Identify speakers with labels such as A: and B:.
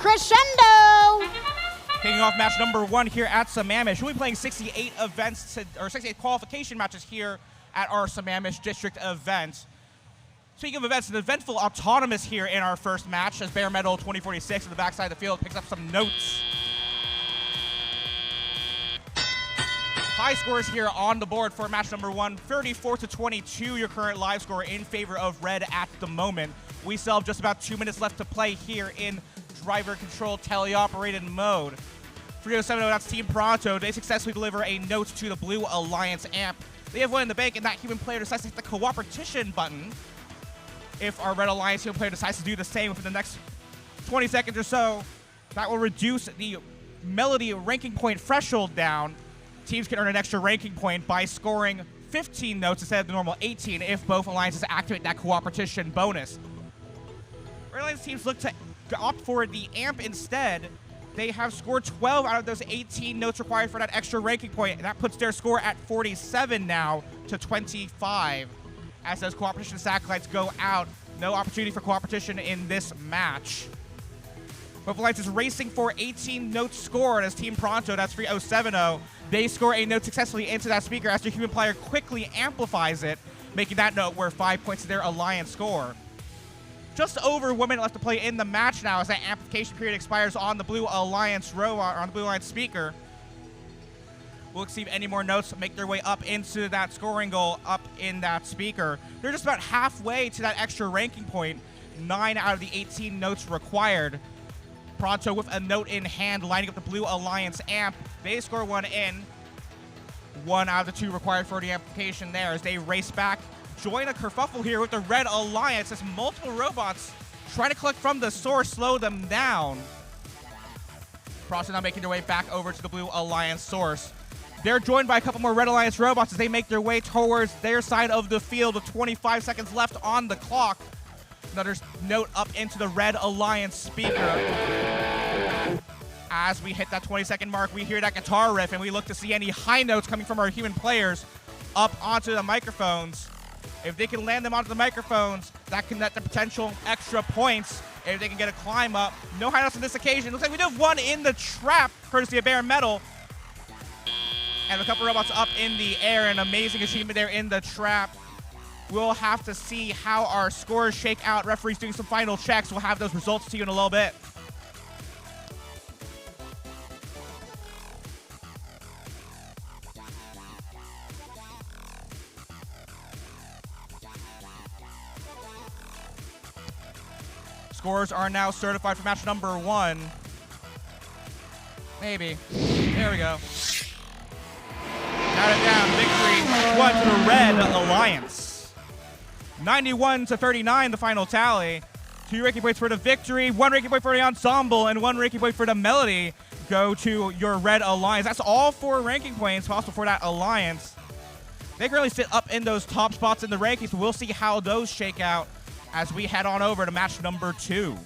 A: Crescendo!
B: Kicking off match number 1 here at Sammamish. We'll be playing 68 68 qualification matches here at our Sammamish district event. Speaking of events, an eventful autonomous here in our first match as Bare Metal 2046 on the backside of the field picks up some notes. High scores here on the board for match number 1, 34-22, your current live score in favor of Red at the moment. We still have just about 2 minutes left to play here in driver-controlled teleoperated mode. 3070, that's Team Pronto. They successfully deliver a note to the Blue Alliance amp. They have one in the bank, and that human player decides to hit the cooperation button. If our Red Alliance human player decides to do the same within the next 20 seconds or so, that will reduce the melody ranking point threshold down. Teams can earn an extra ranking point by scoring 15 notes instead of the normal 18 if both alliances activate that cooperation bonus. Red Alliance teams look to opt for the amp instead. They have scored 12 out of those 18 notes required for that extra ranking point, and that puts their score at 47 now to 25. As those cooperation satellites go out, no opportunity for cooperation in this match. Both alliances racing for 18 notes scored as Team Pronto, that's 3070. They score a note successfully into that speaker as the human player quickly amplifies it, making that note worth 5 points to their alliance score. Just over 1 minute left to play in the match now as that amplification period expires on the Blue Alliance robot, or on the Blue Alliance speaker. We'll see if any more notes make their way up into that scoring goal up in that speaker. They're just about halfway to that extra ranking point. 9 out of the 18 notes required. Pronto with a note in hand, lining up the Blue Alliance amp. They score one in. 1 out of the 2 required for the amplification there as they race back. Join a kerfuffle here with the Red Alliance as multiple robots trying to collect from the source, slow them down. Pronto now making their way back over to the Blue Alliance source. They're joined by a couple more Red Alliance robots as they make their way towards their side of the field with 25 seconds left on the clock. Another note up into the Red Alliance speaker. As we hit that 20-second mark, we hear that guitar riff, and we look to see any high notes coming from our human players up onto the microphones. If they can land them onto the microphones, that can net the potential extra points if they can get a climb up. No high notes on this occasion. Looks like we do have one in the trap, courtesy of Bare Metal. And a couple robots up in the air, an amazing achievement there in the trap. We'll have to see how our scores shake out. Referees doing some final checks. We'll have those results to you in a little bit. Scores are now certified for match number 1. Maybe. There we go. Counted down. Victory 1 to the Red Alliance. 91-39, the final tally. 2 ranking points for the victory, 1 ranking point for the ensemble, and 1 ranking point for the melody go to your Red Alliance. That's all 4 ranking points possible for that alliance. They currently sit up in those top spots in the rankings, so we'll see how those shake out as we head on over to match number 2.